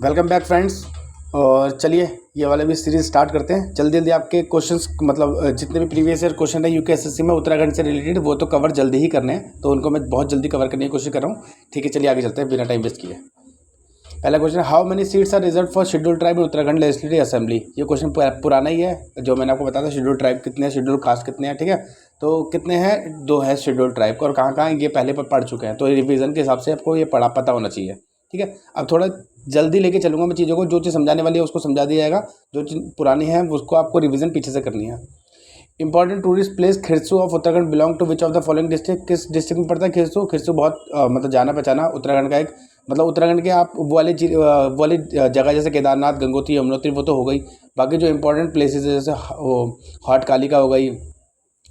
Welcome back friends. और चलिए ये वाला भी सीरीज़ स्टार्ट करते हैं। जल्दी जल्दी आपके क्वेश्चंस मतलब जितने भी प्रीवियस ईयर क्वेश्चन है यूकेएसएससी में उत्तराखंड से रिलेटेड वो तो कवर जल्दी ही करने हैं, तो उनको मैं बहुत जल्दी कवर करने की कोशिश कर रहा हूँ। ठीक है, चलिए आगे चलते हैं बिना टाइम वेस्ट किए। पहला question, how many seats are reserve for schedule tribe in Uttarakhand legislative assembly. ये क्वेश्चन पुराना ही है, जो मैंने आपको बताया था शेड्यूल ट्राइब कितने हैं, शेड्यूल कास्ट कितने हैं। ठीक है, तो कितने हैं, 2 है शेड्यूल ट्राइब का, और कहाँ कहाँ ये पहले पर पढ़ चुके हैं, तो रिवीजन के हिसाब से आपको ये पता होना चाहिए। ठीक है, अब थोड़ा जल्दी लेके चलूँगा मैं चीज़ों को, जो चीज़ समझाने वाली है उसको समझा दिया जाएगा, जो चीज़ पुरानी है उसको आपको रिवीजन पीछे से करनी है। Important tourist place Khirsu of Uttarakhand belong to which of the following district. किस डिस्ट्रिक्ट में पड़ता है खिरसू? खिरसू बहुत मतलब जाना पहचाना उत्तराखंड का एक, मतलब उत्तराखंड के आप वो वाली जगह जैसे केदारनाथ, गंगोत्री, यमुनोत्री वो तो हो गई। बाकी जो इंपॉर्टेंट प्लेसेस है जैसे हॉट कालिका हो गई,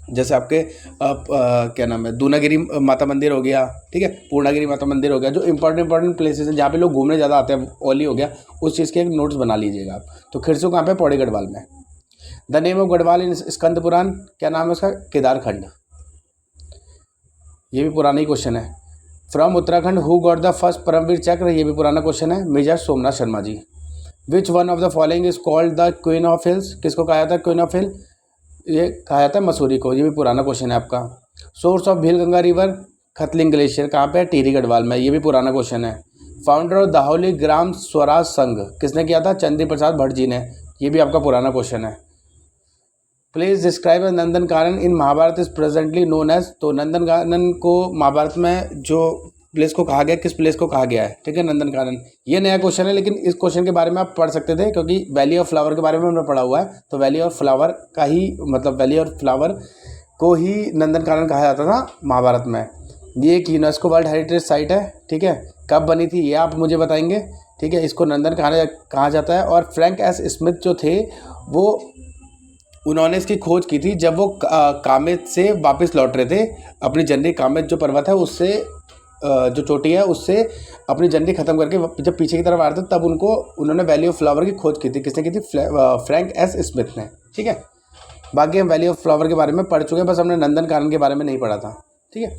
जैसे आपके क्या नाम है, दूनागिरी माता मंदिर हो गया। ठीक है, पूर्णागिरी माता मंदिर हो गया, जो इंपॉर्टेंट प्लेसेस हैं जहाँ पे लोग घूमने ज़्यादा आते हैं, ओली हो गया, उस चीज़ के एक नोट्स बना लीजिएगा आप। तो खिरसू कहाँ पे? पौड़ी गढ़वाल में। The name of Garhwal in Skanda Purana, क्या नाम है उसका? केदारखंड। ये भी पुराना ही क्वेश्चन है। From Uttarakhand who got the first Paramvir Chakra, ये भी पुराना क्वेश्चन है, major Somnath Sharma ji. Which one of the following is called the queen of hills, किसको कहा जाता है क्वीन ऑफ हिल? ये कहा जाता है मसूरी को। ये भी पुराना क्वेश्चन है आपका। Source of Bhilganga river, Khatling glacier कहाँ पे है? टिहरी गढ़वाल में। ये भी पुराना क्वेश्चन है। फाउंडर ऑफ दाहोली ग्राम स्वराज संघ किसने किया था? चंद्री प्रसाद भट्ट जी ने। ये भी आपका पुराना क्वेश्चन है। Please describe Nandan Kanan in Mahabharata is presently known as, तो नंदन कानन को महाभारत में जो प्लेस को कहा गया, किस प्लेस को कहा गया है? ठीक है, नंदन कानन। ये नया क्वेश्चन है, लेकिन इस क्वेश्चन के बारे में आप पढ़ सकते थे, क्योंकि वैली ऑफ फ्लावर के बारे में हमने पढ़ा हुआ है, तो वैली ऑफ फ्लावर का ही मतलब वैली ऑफ फ्लावर को ही नंदन कानन कहा जाता था महाभारत में। ये एक यूनेस्को वर्ल्ड हेरिटेज साइट है। ठीक है, कब बनी थी ये आप मुझे बताएंगे। ठीक है, इसको नंदन कहा जाता है। और फ्रैंक एस स्मिथ जो थे वो उन्होंने इसकी खोज की थी जब वो कामेत से वापस लौट रहे थे। अपनी जर्नी, कामेत जो पर्वत है उससे जो चोटी है उससे अपनी जर्नी खत्म करके जब पीछे की तरफ आ रहे थे, तब उन्होंने वैली ऑफ फ्लावर की खोज की थी। किसने की थी? फ्रैंक एस स्मिथ ने। ठीक है, बाकी हम वैली ऑफ फ्लावर के बारे में पढ़ चुके हैं, बस हमने नंदन कानन के बारे में नहीं पढ़ा था। ठीक है,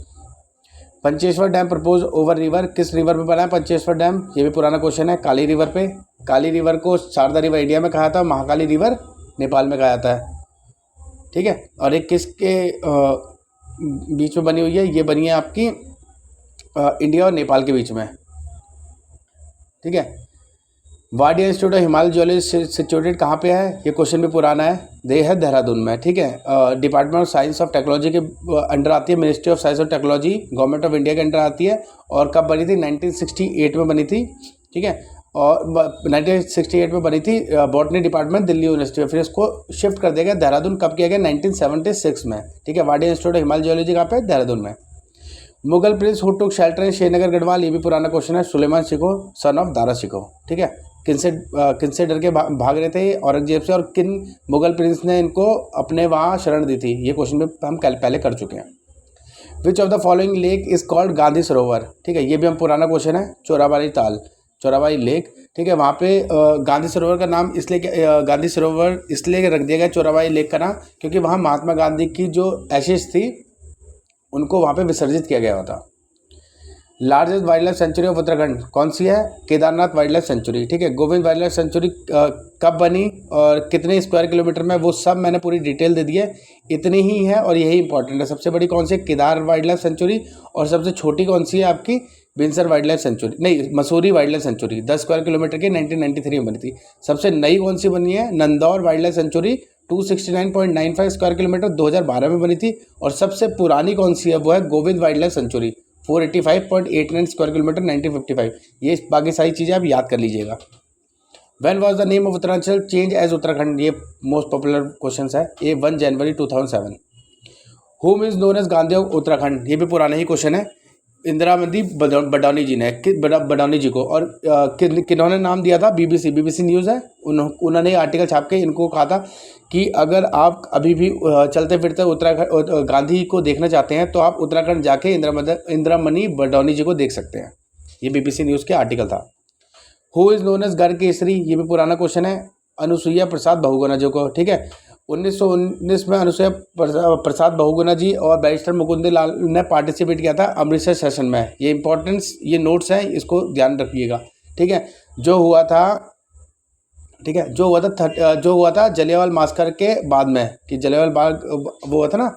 Pancheshwar dam propose over river, किस रिवर पे बना है पंचेश्वर डैम? ये भी पुराना क्वेश्चन है, काली रिवर पे। काली रिवर को शारदा रिवर इंडिया में कहा था, महाकाली रिवर नेपाल में कहा जाता है। ठीक है, और एक किसके बीच में बनी हुई है? ये बनी है आपकी इंडिया और नेपाल के बीच में। ठीक है, Wadia institute of Himalaya geology situated कहाँ पे है? ये क्वेश्चन भी पुराना है, दे है देहरादून में। ठीक है, department of science of technology के अंडर आती है, ministry of science of technology government of India के अंडर आती है। और कब बनी थी? 1968 में बनी थी। ठीक है, और 1968 में बनी थी, बॉटनी डिपार्टमेंट दिल्ली यूनिवर्सिटी में। फिर इसको शिफ्ट कर दिया गया देहरादून, कब किया गया? 1976 में। ठीक है, Wadia institute of Himalaya geology कहाँ पे? देहरादून में। Mughal Prince who took shelter in Srinagar Garhwal, ये भी पुराना क्वेश्चन है, सुलेमान शिको सन ऑफ दारा शिको। ठीक है, किनसे डर के भाग रहे थे? औरंगजेब से। और किन मुगल प्रिंस ने इनको अपने वहाँ शरण दी थी? ये क्वेश्चन भी हम कल पहले कर चुके हैं। विच of the following lake is called Gandhi सरोवर? ठीक है, ये भी हम पुराना क्वेश्चन है, चोराबाड़ी ताल, चोराबाड़ी लेक। ठीक है, वहाँ पे गांधी सरोवर का नाम इसलिए गांधी सरोवर इसलिए रख दिया गया चोराबाड़ी लेक का नाम, क्योंकि वहाँ महात्मा गांधी की जो एशेज थी उनको वहाँ पे विसर्जित किया गया था। Largest wild life sanctuary of Uttarakhand कौन सी है? Kedarnath wild life sanctuary. ठीक है, गोविंद वाइल्ड लाइफ सेंचुरी कब बनी और कितने स्क्वायर किलोमीटर में, वो सब मैंने पूरी डिटेल दे दी है। इतनी ही है और यही इंपॉर्टेंट है। सबसे बड़ी कौन सी है? Kedar wild life sanctuary. और सबसे छोटी कौन सी है आपकी? बिनसर वाइल्ड लाइफ सेंचुरी, नहीं Mussoorie wild life sanctuary, 10 square kilometre की 1993 में बनी थी। सबसे नई कौन सी बनी है? Nandhaur wildlife sanctuary, 269.95 square kilometre, 2012 में बनी थी। और सबसे पुरानी कौन सी है? वो है Govind wildlife sanctuary, 485.89 square kilometre, 1955। ये बाकी सारी चीज़ें आप याद कर लीजिएगा। When was the name of Uttaranchal change as Uttarakhand? ये मोस्ट पॉपुलर क्वेश्चन है। ए 1 जनवरी 2007। Whom is known as Gandhi of Uttarakhand? ये भी पुराना ही क्वेश्चन है, इंदिरा गांधी बडौनी जी ने, बडौनी जी को। और किन्होंने नाम दिया था? बीबीसी न्यूज़ है, उन्होंने आर्टिकल छाप के इनको कहा था कि अगर आप अभी भी चलते फिरते उत्तराखंड गांधी को देखना चाहते हैं तो आप उत्तराखंड जाके इंदिरामणि बडौनी जी को देख सकते हैं। ये बीबीसी न्यूज़ के आर्टिकल था। Who is known as Garg Kesari? ये भी पुराना क्वेश्चन है, अनुसुईया प्रसाद बहुगुणा जी को। ठीक है, 1919 में अनुसुईया प्रसाद बहुगुणा जी और बैरिस्टर मुकुंद लाल ने पार्टिसिपेट किया था अमृतसर सेशन में। ये इंपॉर्टेंस, ये नोट्स हैं, इसको ध्यान रखिएगा। ठीक है, जो हुआ था, ठीक है, जो हुआ था जलियांवाला मास्कर के बाद में, कि जलियांवाला बाग वो हुआ था ना,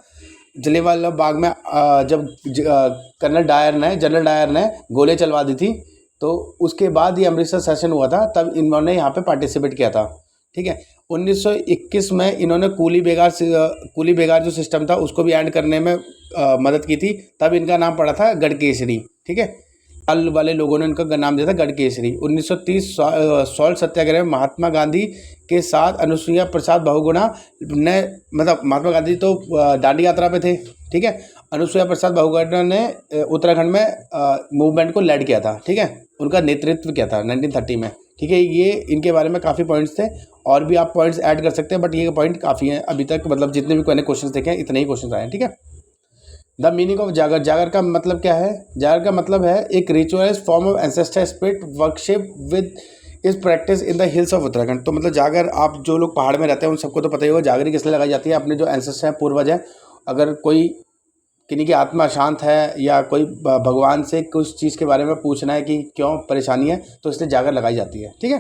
जलियांवाला बाग में जब जनरल डायर ने गोली चलवा दी थी, तो उसके बाद ये अमृतसर सेशन हुआ था, तब इन्होंने यहाँ पे पार्टिसिपेट किया था। ठीक है, 1921 में इन्होंने कूली बेगार जो सिस्टम था उसको भी एंड करने में मदद की थी, तब इनका नाम पड़ा था गढ़केसरी। ठीक है, लाल वाले लोगों ने इनका नाम दिया था गढ़केसरी। 1930 सॉल्ट सत्याग्रह में महात्मा गांधी के साथ अनुसुईया प्रसाद बहुगुणा ने, मतलब महात्मा गांधी तो दांडी यात्रा पे थे, ठीक है, अनुसुईया प्रसाद बहुगुणा ने उत्तराखंड में मूवमेंट को लीड किया था। ठीक है, उनका नेतृत्व किया था 1930 में। ठीक है, ये इनके बारे में काफ़ी पॉइंट्स थे, और भी आप पॉइंट्स ऐड कर सकते हैं, बट ये पॉइंट काफ़ी हैं अभी तक, मतलब जितने भी मैंने क्वेश्चन देखे हैं इतने ही क्वेश्चन आए हैं। ठीक है, द मीनिंग ऑफ जागर, जागर का मतलब क्या है? जागर का मतलब है एक ritualise form of ancestor spirit worship with is practice in the hills of Uttarakhand. तो मतलब जागर, आप जो लोग पहाड़ में रहते हैं उन सबको तो पता ही होगा जागरी किस लिए लगाई जाती है। अपने जो एंसेस्टर हैं, पूर्वज हैं, अगर कोई किन्हीं की आत्मा शांत है या कोई भगवान से कुछ चीज़ के बारे में पूछना है कि क्यों परेशानी है, तो इसलिए जागर लगाई जाती है। ठीक है,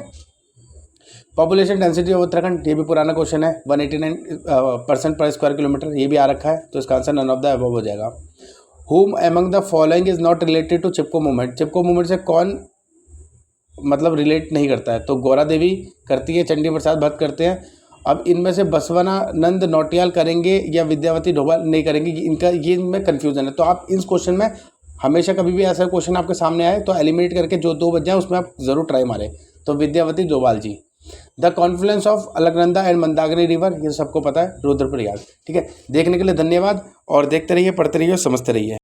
पॉपुलेशन डेंसिटी ऑफ उत्तराखंड, ये भी पुराना क्वेश्चन है, 189% पर स्क्वायर किलोमीटर, ये भी आ रखा है, तो इसका answer none of the above हो जाएगा। Whom among the following is not related to Chipko movement, Chipko movement से कौन मतलब रिलेट नहीं करता है? तो गौरा देवी करती है, चंडी प्रसाद भट्ट करते हैं। अब इनमें से बसवानंद नौटियाल करेंगे या विद्यावती डोभाल नहीं करेंगे, ये इनमें कन्फ्यूजन है। तो आप इस क्वेश्चन में हमेशा कभी भी ऐसा क्वेश्चन आपके सामने आए तो एलिमिनेट करके जो दो बच जाए उसमें आप जरूर ट्राई मारें। तो Vidyawati Dobhal ji. The confluence of Alaknanda and Mandakini river, ये सबको पता है, रुद्रप्रयाग। ठीक है, देखने के लिए धन्यवाद, और देखते रहिए, पढ़ते रहिए, समझते रहिए।